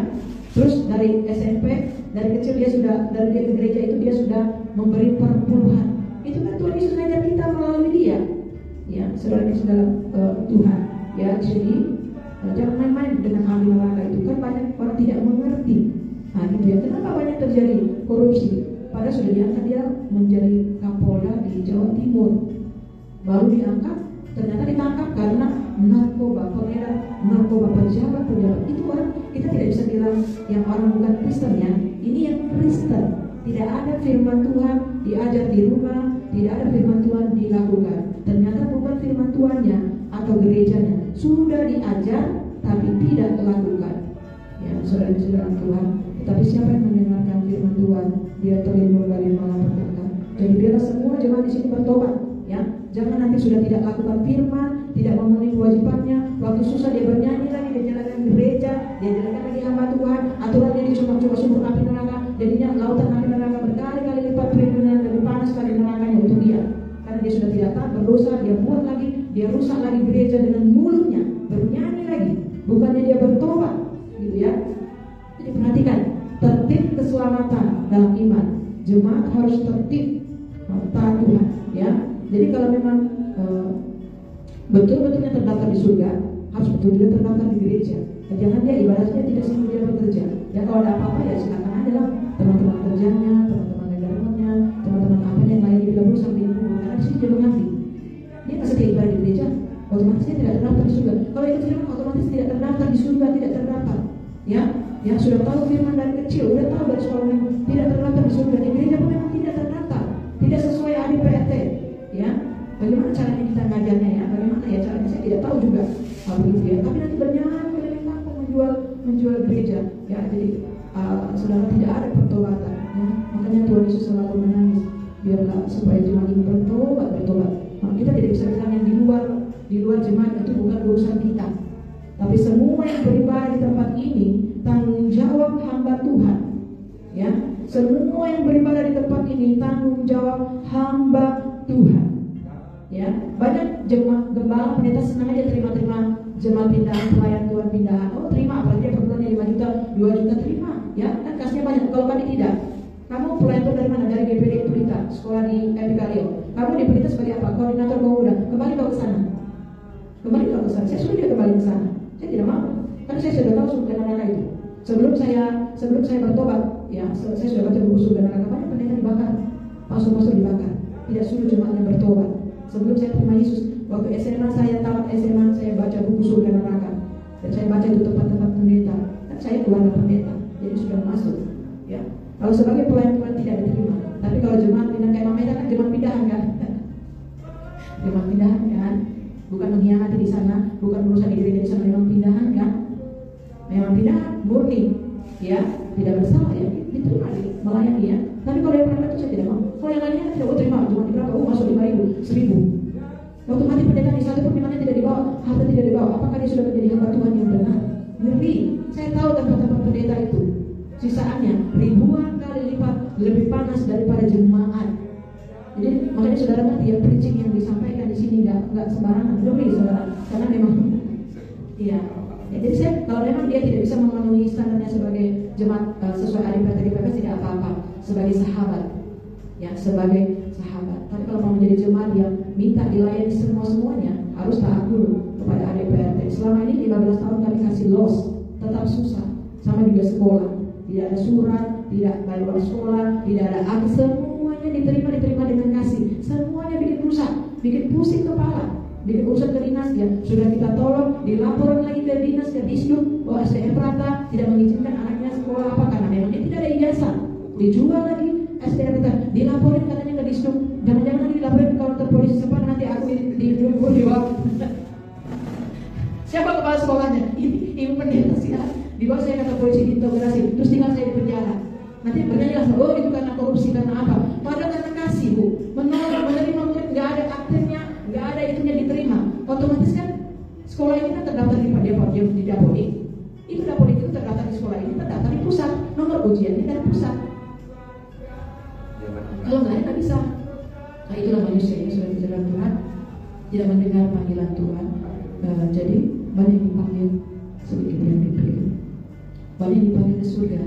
A: Terus dari SMP, dari kecil dia sudah, dari dia ke gereja itu dia sudah memberi perpuluhan. Itu kan Tuhan Yesus mengajar kita melalui dia. Ya, saudara Yesus dalam Tuhan. Ya, jadi jangan main-main dengan ahli neraka itu. Kan banyak orang tidak mengerti. Nah, gitu ya. Kenapa banyak terjadi korupsi? Padahal sudah diangkat dia menjadi Kapolda di Jawa Timur. Baru diangkat, ternyata ditangkap karena narkoba, pengedar narkoba, pejabat itu orang, kita tidak bisa bilang yang orang bukan Kristen ya. Ini yang Kristen, tidak ada firman Tuhan diajar di rumah, tidak ada firman Tuhan dilakukan. Ternyata bukan firman Tuhannya atau gerejanya sudah diajar tapi tidak dilakukan. Ya, saudara-saudara Tuhan. Tetapi siapa yang mendengarkan firman Tuhan, dia terlindung dari malapetaka. Jadi biarlah semua jemaat di sini bertobat. Ya, jangan nanti sudah tidak lakukan firman, tidak memenuhi kewajibannya. Waktu susah dia bernyanyi lagi, dia jalankan gereja, dia jalankan lagi hamba Tuhan. Aturannya dicoba-coba sumur api neraka. Jadinya lautan api neraka berkali-kali lipat triliunan lebih panas kali nerakanya untuk dia. Karena dia sudah tidak taat, berdosa, dia buat lagi, dia rusak lagi gereja dengan mulutnya, bernyanyi lagi. Bukannya dia bertobat, gitu ya. Jadi perhatikan, tertib keselamatan dalam iman. Jemaat harus tertib taat Tuhan, ya. Jadi kalau memang betul-betulnya terdaftar di surga, harus betul juga terdaftar di gereja. Dan jangan dia ibaratnya tidak sibuk dia bekerja. Ya kalau ada apa-apa ya silakan aja lah, teman-teman kerjanya, teman-teman legarannya, teman-teman apa yang lain di dalam sampai ibu, karena di sini dia mengerti. Dia nggak setia ibadah di gereja, otomatis dia tidak terdaftar di surga. Kalau ikut firman otomatis tidak terdaftar di surga, tidak terdaftar. Ya, yang sudah tahu firman dari kecil, udah tahu dari sekolah minggu, tidak terdaftar di surga. Di gereja pun memang tidak terdaftar, tidak sesuai ADPRT. Ya, bagaimana caranya kita ngajarnya ya? Bagaimana ya caranya saya tidak tahu juga. Begitu ya. Tapi nanti berjalan keliling kampung menjual gereja. Ya, jadi saudara tidak ada pertobatan. Ya. Makanya Tuhan Yesus selalu menangis biarlah supaya jemaat ini bertobat. Nah, kita tidak bisa bilang yang di luar jemaat itu bukan urusan kita. Tapi semua yang beribadah di tempat ini tanggung jawab hamba Tuhan. Ya, semua yang beribadah di tempat ini tanggung jawab hamba Tuhan. Ya, banyak jemaat gembala pendeta senang aja terima jemaat pindahan, pelayan Tuhan pindahan. Oh terima, apalagi dia per bulannya 5 juta, 2 juta terima. Ya, kan kasihnya banyak. Kalau kami tidak, kamu pelayan Tuhan dari mana? Dari GPD Pelita, sekolah di Epikalio. Kamu di Pelita sebagai apa? Koordinator pemuda. Kembali kau ke sana. Saya suruh dia kembali ke sana. Saya tidak mau, karena saya sudah tahu surga neraka itu. Sebelum saya bertobat, ya saya sudah baca buku surga neraka. Banyak pendeta dibakar, pastor-pastor dibakar. Tidak suruh jemaatnya bertobat. Sebelum saya terima Yesus, waktu SMA saya tamat SMA, saya baca buku surga neraka. Dan saya baca itu tempat-tempat pendeta. Dan saya keluarga pendeta, jadi sudah masuk. Ya, kalau sebagai pelayan Tuhan tidak diterima. Tapi kalau jemaat pindah kayak Mama Eda kan jemaat pindahan kan? Jemaat pindahan kan? Bukan mengkhianati di sana, bukan urusan di gereja di sana, memang pindahan kan? Memang pindahan, murni, ya, tidak bersalah ya, diterima, melayani ya. Tapi kalau yang pertama itu saya tidak mau. Kalau yang lainnya tidak mau terima, cuma di berapa? Masuk 5.000, 1.000. Waktu mati pendeta di satu pun dimana tidak dibawa, harta tidak dibawa. Apakah dia sudah menjadi hamba Tuhan yang benar? Ngeri. Saya tahu tempat-tempat pendeta itu sisaannya ribuan kali lipat lebih panas daripada jemaat. Jadi makanya saudara ngerti ya, preaching yang disampaikan di sini nggak sembarangan, ngeri saudara, karena memang iya. Ya, jadi saya kalau memang dia tidak bisa memenuhi standarnya sebagai jemaat sesuai ADPRT tidak apa-apa, sebagai sahabat, ya sebagai sahabat. Tapi kalau mau menjadi jemaat yang minta dilayani semuanya, harus taat dulu kepada ADPRT. Selama ini 15 tahun kami kasih los, tetap susah. Sama juga sekolah, tidak ada surat, tidak bayar sekolah, tidak ada akses, semuanya diterima dengan kasih. Semuanya bikin rusak, bikin pusing kepala. Di urusan ke dinas ya sudah kita tolong, dilaporan lagi ke dinas, ke Disduk bahwa SDM Prata tidak mengizinkan anaknya sekolah apa karena memang dia tidak ada ijazah. Dijual lagi SDM Prata, dilaporin katanya ke Disduk, jangan-jangan nanti dilaporin ke kantor polisi sempat nanti aku di bawah. Siapa kepala sekolahnya? Ibu pendeta sih. Di bawah saya kata polisi diintegrasi, terus tinggal saya di penjara. Nanti bernyanyi oh itu karena korupsi karena apa? Padahal karena kasih bu, menolak menerima murid nggak ada aktifnya. Nggak ada itunya diterima, otomatis kan sekolah ini kan terdaftar di Dapodik. Itu Dapodik itu terdaftar di sekolah ini, terdaftar di pusat, nomor ujiannya dari pusat. Kalau nggak ada nggak bisa. Nah itulah manusia ini sudah berjalan Tuhan, tidak mendengar panggilan Tuhan. Jadi banyak yang dipanggil, sedikit yang dipilih. Banyak yang dipanggil ke surga,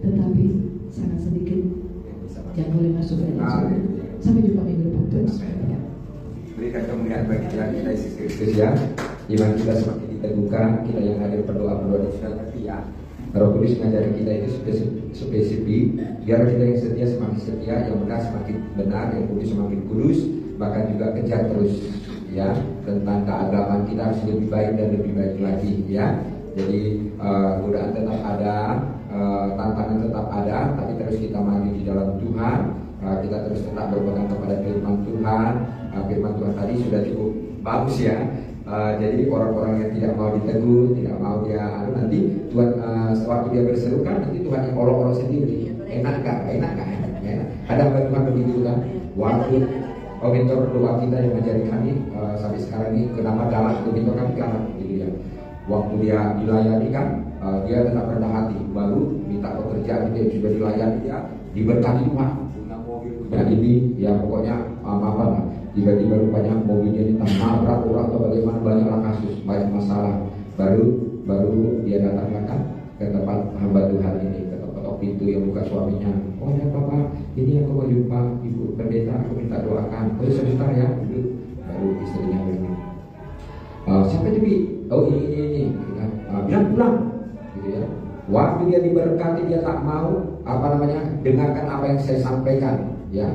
A: tetapi sangat sedikit yang boleh masuk ke surga. Sampai jumpa minggu depan Tuhan.
B: Berikan kemuliaan bagi Tuhan kita Yesus Kristus ya. Iman kita semakin diteguhkan, kita yang hadir berdoa dan sudah ngerti ya. Roh Kudus mengajari kita itu spesifik, biar kita yang setia semakin setia, yang benar semakin benar, yang kudus semakin kudus, bahkan juga kejar terus ya tentang keagamaan kita harus lebih baik dan lebih baik lagi ya. Jadi godaan tetap ada, tantangan tetap ada, tapi terus kita maju di dalam Tuhan. Kita terus tetap berpegang kepada firman Tuhan. Firman Tuhan tadi sudah cukup bagus ya. Jadi orang-orang yang tidak mau ditegur, tidak mau dia nanti Tuhan sewaktu dia berseru kan nanti Tuhan yang olok-olok sendiri. Enak gak? Ada apa Tuhan begitu kan? Waktu mentor doa kita yang menjadi kami sampai sekarang ini kenapa galak itu mentor kami galak gitu ya. Waktu dia dilayani kan dia tetap rendah hati, baru minta pekerjaan dia juga dilayani ya, diberkati Tuhan. Ya ini ya pokoknya apa lah, tiba-tiba rupanya mobilnya ditabrak orang atau bagaimana, banyaklah kasus, banyak masalah, baru dia datangkan ke tempat hamba Tuhan ini, ketok-ketok pintu yang buka suaminya, oh ya Bapak ini aku mau jumpa ibu pendeta, aku minta doakan. Oh sebentar ya, duduk. Baru istrinya bilang, siapa itu Bi? Oh ini. Bilang pulang, gitu ya. Waktu dia diberkati dia tak mau dengarkan apa yang saya sampaikan, ya.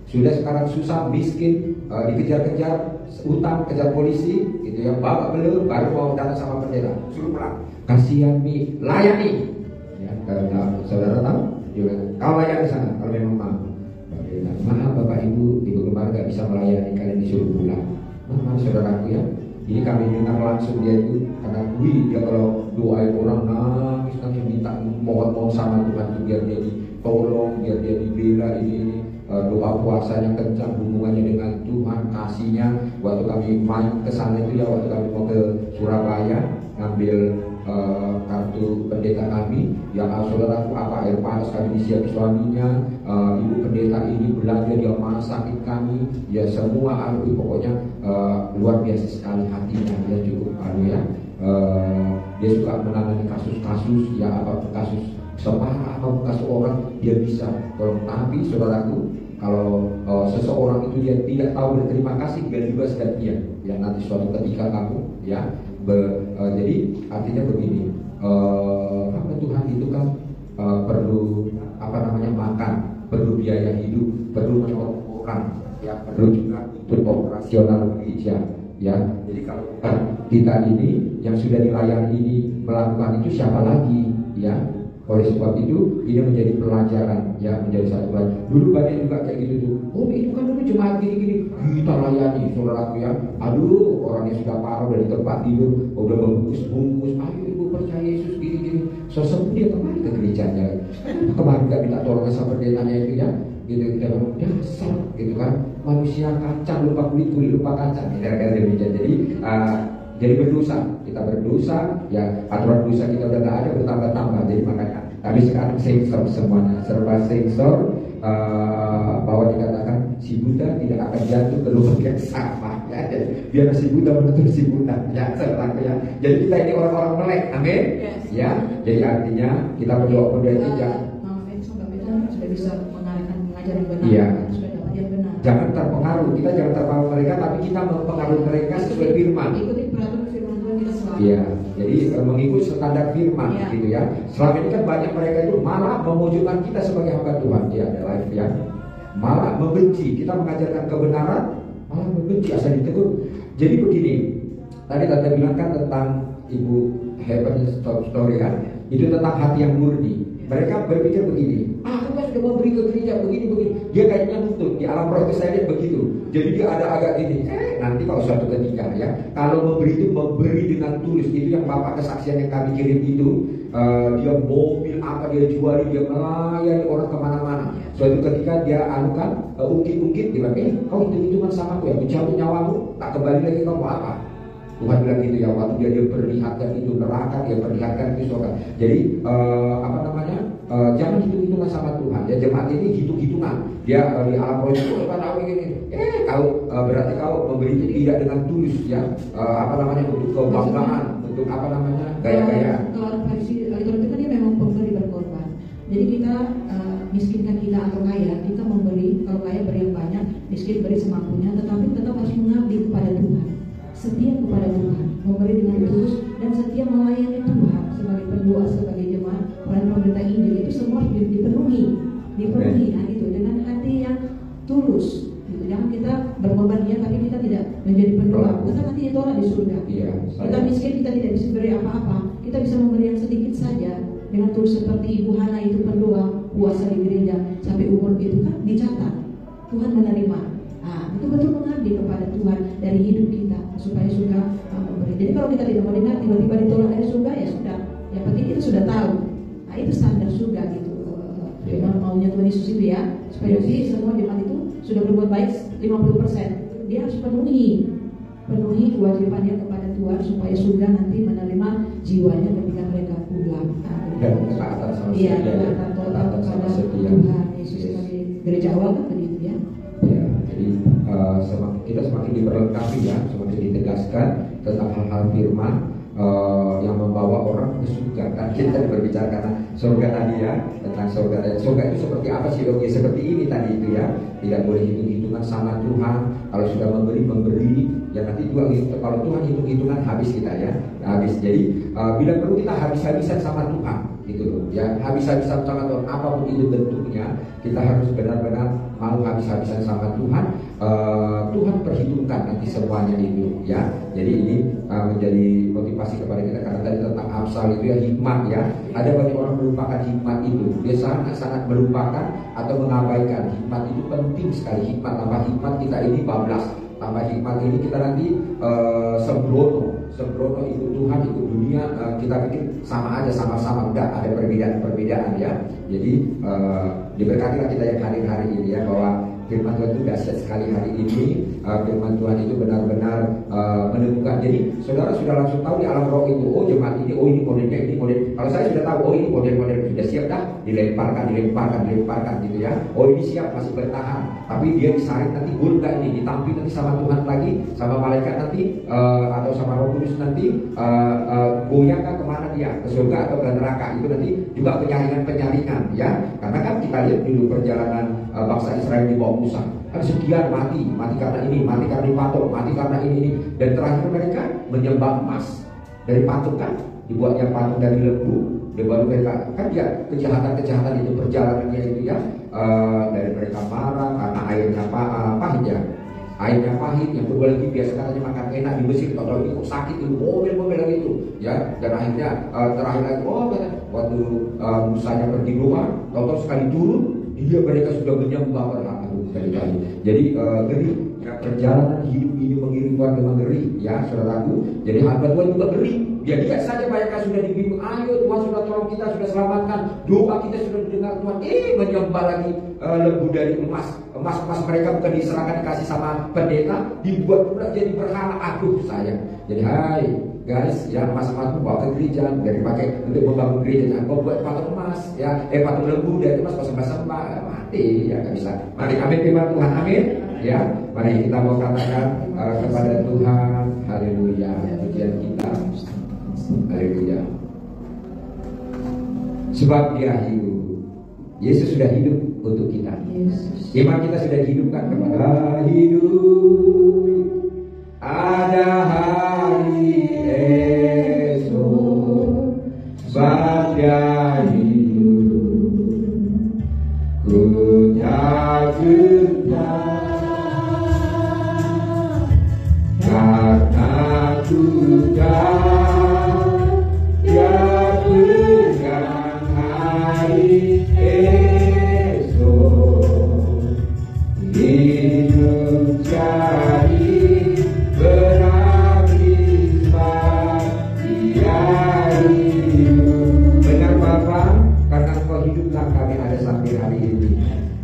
B: Sudah sekarang susah, miskin, dikejar-kejar, utang, kejar polisi, gitu ya. Bapak belum, baru mau datang sama pendeta, suruh pulang. Kasihan Bi, layani. Ya, karena saudara tahu, juga kau layani sana kalau memang mau. Maaf Bapak Ibu, Ibu Gembala gak bisa melayani, kalian disuruh pulang. Maaf saudaraku ya. Ini kami dengar langsung dia itu karena dia kalau doain orang nangis minta mohon sama Tuhan itu biar dia ditolong, biar dia dibela ini. Doa puasanya kencang, hubungannya dengan Tuhan, kasihnya. Waktu kami main ke sana itu ya, waktu kami mau ke Surabaya ngambil kartu pendeta kami, yang saudaraku apa air panas kami disiapin suaminya, ibu pendeta ini belanja, dia masakin kami, ya semua pokoknya luar biasa sekali hatinya, dia cukup ya. Dia suka menangani kasus-kasus ya, apa kasus separah atau kasus orang dia bisa. Tapi saudaraku, kalau seseorang itu dia tidak tahu berterima kasih, dia juga sedang dia. Ya nanti suatu ketika kamu ya jadi artinya begini, Tuhan itu kan perlu makan, perlu biaya hidup, perlu menolong orang, ya perlu juga untuk operasional gereja, ya. Jadi kalau kita ini yang sudah dilayani ini melakukan itu siapa lagi, ya. Oleh sebab itu ini menjadi pelajaran, ya, menjadi satu pelajaran. Dulu banyak juga kayak gitu tuh. Oh itu kan dulu jemaat gini-gini, kita layani saudaraku ya. Aduh orangnya sudah parah dari tempat tidur, udah membungkus, ayo ibu percaya Yesus gini-gini. Sesuatu dia kembali ke gerejanya. Kemarin nggak minta tolong sama pendetanya itu ya, gitu kita dasar, gitu kan. Manusia kacang lupa kulit lupa kacang. Jadi berdosa, kita berdosa, ya aturan dosa kita udah nggak ada, bertambah-tambah. Jadi makanya kami sekarang sensor semuanya, serba sensor, bahwa dikatakan si Buddha tidak akan jatuh ke lubang yang sama, ya. Biar si Buddha menutup si Buddha, ya serta ya. Jadi kita ini orang-orang melek, amin, yes. Ya. Jadi artinya kita berdoa pada itu
A: sudah bisa mengajar yang benar,
B: iya.
A: Sudah dapat yang benar.
B: Jangan terpengaruh, kita jangan terpengaruh mereka, tapi kita mempengaruhi mereka sesuai firman.
A: Ikuti peraturan firman Tuhan kita selalu.
B: Iya, jadi mengikut standar firman, ya. Gitu ya. Selama ini kan banyak mereka itu malah memojokkan kita sebagai hamba Tuhan, ya ada live ya. Malah membenci, kita mengajarkan kebenaran, malah membenci asal ditegur. Jadi begini, tadi Tante bilang kan tentang Ibu Happiness Story kan, itu tentang hati yang murni. Mereka berpikir begini, aku kan sudah mau beri ke gereja begini. Dia kayaknya nuntut, di alam roh itu saya lihat begitu. Jadi dia ada agak gini, nanti kalau suatu ketika ya, kalau memberi itu memberi dengan tulus. Itu yang Bapak kesaksian yang kami kirim itu, dia mobil apa dia jual, dia melayani orang kemana-mana. Suatu ketika dia anukan ungkit-ungkit, dia bilang, kau hitung-hitungan sama aku ya, mencabut nyawamu, tak kembali lagi kamu apa? Tuhan bilang gitu ya, waktu dia perlihatkan itu neraka, dia perlihatkan itu surga. Jadi jangan hitung-hitungan sama Tuhan. Ya jemaat ini hitung-hitungan. Dia di alam roh itu gini. Kau berarti kau memberi itu tidak dengan tulus ya. Untuk kebanggaan, untuk gaya-gayaan.
A: Kalau orang Farisi itu kan dia memang pemberi berkorban. Jadi kita miskinkan kita atau kaya, kita memberi. Kalau kaya beri yang banyak, miskin beri semampunya, tetapi tetap harus mengabdi kepada Tuhan. Setia kepada Tuhan, memberi dengan tulus dan setia melayani Tuhan sebagai pendoa, sebagai jemaat, pemberita Injil itu semua dipenuhi, nah itu dengan hati yang tulus. Gitu. Jangan kita berkorban dia, tapi kita tidak menjadi pendoa. Kita nanti ditolak di surga.
B: Iya,
A: kita miskin, kita tidak bisa beri apa-apa. Kita bisa memberi yang sedikit saja dengan tulus seperti Ibu Hana itu pendoa puasa di gereja sampai umur itu kan dicatat. Tuhan menerima. Betul-betul mengabdi kepada Tuhan dari hidup kita supaya surga memberi. Jadi kalau kita tidak mendengar tiba-tiba ditolak dari surga, ya sudah. Yang penting kita sudah tahu. Nah itu standar surga gitu. Maunya Tuhan Yesus itu ya, supaya semua jemaat itu sudah berbuat baik 50%. Dia harus penuhi kewajibannya kepada Tuhan supaya surga nanti menerima jiwanya ketika mereka pulang.
B: Dan ketaatan sama
A: setia. Iya, ketaatan total kepada Tuhan Yesus sebagai gereja awal kan begitu ya.
B: Ya, jadi kita semakin diperlengkapi ya, semakin ditegaskan tentang hal-hal firman. yang membawa orang ke surga. Kan kita berbicara karena surga tadi ya, tentang surga. Dan surga itu seperti apa sih dok? Ya seperti ini tadi itu ya. Tidak boleh hitung-hitungan sama Tuhan. Kalau sudah memberi, ya nanti juga kalau Tuhan hitung-hitungan habis kita ya, habis. Jadi bila perlu kita habis-habisan sama Tuhan, gitu loh. Ya habis-habisan sama Tuhan, apapun itu bentuknya, kita harus benar-benar mau habis-habisan sama Tuhan. Tuhan perhitungkan nanti semuanya itu ya. Jadi ini menjadi motivasi kepada kita karena tadi tentang Amsal itu ya, hikmat ya. Ada banyak orang melupakan hikmat itu. Dia sangat melupakan atau mengabaikan. Hikmat itu penting sekali. Hikmat tambah hikmat kita ini bablas. Tambah hikmat ini kita nanti sembrono ikut Tuhan, ikut dunia, kita pikir sama aja, sama-sama, enggak, ada perbedaan ya. Jadi diberkatilah kita yang hadir hari ini ya, bahwa firman Tuhan itu dahsyat sekali hari ini. Firman Tuhan itu benar-benar menemukan. Jadi saudara sudah langsung tahu di alam roh itu, oh jemaat ini, oh ini modelnya, ini model. Kalau saya sudah tahu, oh ini model sudah siap dah, dilemparkan gitu ya. Oh ini siap, masih bertahan. Tapi dia disaring nanti buruk ini, ditampil nanti sama Tuhan lagi, sama malaikat nanti, atau sama Roh Kudus nanti, goyangkah kemana dia, ke surga atau ke neraka. Itu nanti juga penyaringan ya. Karena kan kita lihat dulu perjalanan bangsa Israel di bawah Musa, kan sekian mati karena ini, mati karena dipatok, mati karena ini, dan terakhir mereka menyembah emas dari patung, kan dibuatnya patung dari lembu. Dan baru mereka kan ya kejahatan itu perjalanannya itu ya, dari mereka marah karena airnya pahit ya. Airnya pahit, yang kedua lagi biasa katanya makan enak di Mesir, kalau ini kok sakit itu, mobil lagi itu ya. Dan akhirnya terakhir lagi, waktu Musanya pergi keluar, tahu-tahu sekali turun, mereka sudah menyembah berhala kali. Jadi ngeri ya, perjalanan hidup ini mengiring Tuhan memang ngeri ya saudaraku. Jadi hamba Tuhan juga ngeri. Ya lihat saja bayangkan sudah dibimbing, ayo Tuhan sudah tolong kita, sudah selamatkan, doa kita sudah didengar Tuhan, menyembah lagi lembu dari emas mereka bukan diserahkan dikasih sama pendeta, dibuat pula jadi berhala. Aduh sayang. Jadi hai guys ya, emas-emas bawa ke gereja, dari pakai untuk membangun gereja, kau buat patung emas ya, patung lembu dari emas sembah mati ya, nggak bisa. Mari amin firman Tuhan, amin ya. Mari kita mau katakan kepada Tuhan, haleluya, pujian kita, haleluya. Sebab dia hidup, Yesus sudah hidup untuk kita. Iman kita sudah dihidupkan kepada hidup. Ada hari esok, sebab dia hidup. Ku takutkan karena ku tahu dia pegang hari esok. Hidup jadi berabdi sebab dia hidup. Benar Bapa, karena Engkau hiduplah kami ada sampai hari ini.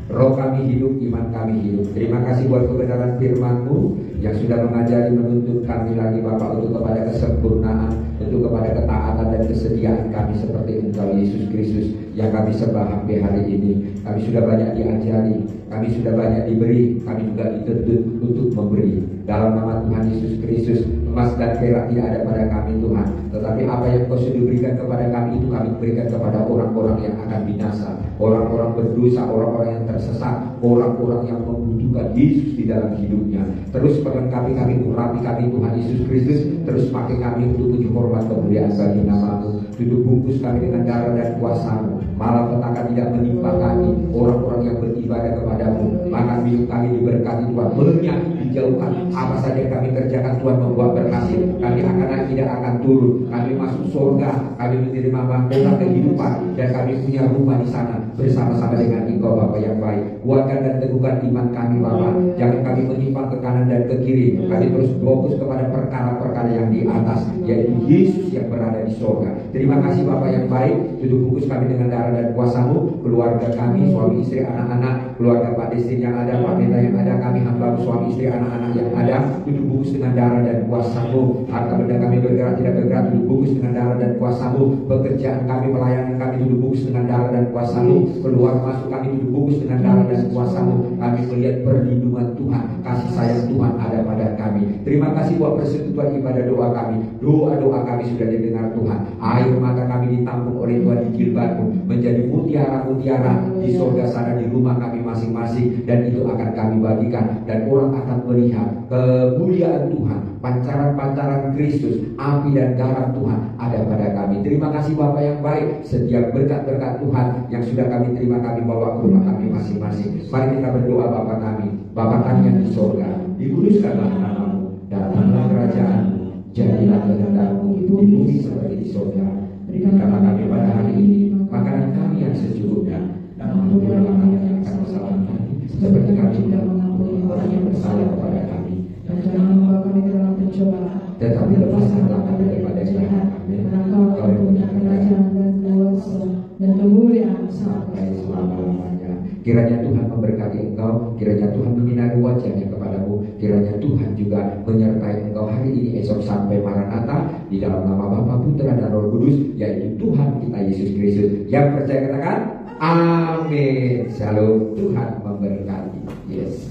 B: Roh kami hidup, iman kami hidup. Terima kasih buat kebenaran firman-Mu yang sudah mengajari, menuntun kami lagi Bapak untuk kepada kesempurnaan, untuk kepada ketaatan dan kesediaan kami seperti Engkau Yesus Kristus yang kami sembah sampai hari ini. Kami sudah banyak diajari, kami sudah banyak diberi, kami juga dituntut untuk memberi. Dalam nama Tuhan Yesus Kristus, emas dan perak tidak ada pada kami Tuhan, tetapi apa yang Kau sudah berikan kepada kami itu kami berikan kepada orang-orang yang akan binasa, orang-orang berdosa, orang-orang yang tersesat, orang-orang yang membutuhkan Yesus di dalam hidupnya. Terus perlengkapi kami, urapi kami Tuhan Yesus Kristus. Terus pakai kami untuk puji hormat kemuliaan bagi nama-Mu. Tutup bungkus kami dengan darah dan kuasa-Mu. Malapetaka tidak menimpa kami, orang-orang yang beribadah kepada-Mu. Makan minum kami diberkati Tuhan, lenyap dijauhkan. Apa saja yang kami kerjakan Tuhan membuat berhasil. Kami tidak akan turun. Kami masuk surga, kami menerima mahkota kehidupan, dan kami punya rumah di sana bersama-sama dengan Engkau Bapa yang baik. Kuatkan dan teguhkan iman kami Bapa. Jangan kami menyimpang ke kanan dan ke kiri. Kami terus fokus kepada perkara-perkara yang di atas, yaitu Yesus yang berada di surga. Terima kasih Bapa yang baik. Tutup bungkus kami dengan darah dan kuasa-Mu. Keluarga kami, suami istri, anak-anak, keluarga Pak Destin yang ada, Pak Meta yang ada, kami hamba suami istri, anak-anak yang ada, tutup bungkus dengan darah dan kuasa-Mu. Harta benda kami bergerak tidak bergerak, tutup bungkus dengan darah dan kuasa-Mu. Pekerjaan kami, pelayanan kami, tutup bungkus dengan darah dan kuasa-Mu. keluar masuk kami dibungkus dengan darah dan kuasa-Mu. Kami melihat perlindungan Tuhan, kasih sayang Tuhan ada pada kami. Terima kasih buat persekutuan ibadah doa kami. Doa-doa kami sudah didengar Tuhan. Air mata kami ditampung oleh Tuhan di jilbab-Mu, menjadi mutiara-mutiara di surga sana di rumah kami masing-masing, dan itu akan kami bagikan, dan orang akan melihat kemuliaan Tuhan, pancaran-pancaran Kristus, api dan garam Tuhan ada pada kami. Terima kasih Bapa yang baik, setiap berkat-berkat Tuhan yang sudah kami terima kami bawa ke rumah kami masing-masing. Mari kita berdoa. Bapa kami, Bapa kami yang di surga, dikuduskanlah nama-Mu, datanglah kerajaan-Mu, jadilah kehendak-Mu di bumi seperti di surga. Berikanlah kami pada hari ini makanan kami yang secukupnya, dan ampunilah kami akan kesalahan kami, seperti kami juga mengampuni orang yang bersalah kepada kami. Dan jangan membawa kami ke dalam pencobaan, tetapi lepaskanlah kami daripada yang jahat. Karena Engkau yang punya kerajaan dan kuasa dan kemuliaan sampai selama-lamanya. Kiranya Tuhan memberkati engkau, kiranya Tuhan menyinari wajahnya kepadamu, kiranya Tuhan juga menyertai engkau hari ini, esok sampai Maranatha, di dalam nama Bapa, Putra dan Roh Kudus, yaitu Tuhan kita Yesus Kristus. Yang percaya katakan amin. Shalom. Tuhan memberkati. Yes.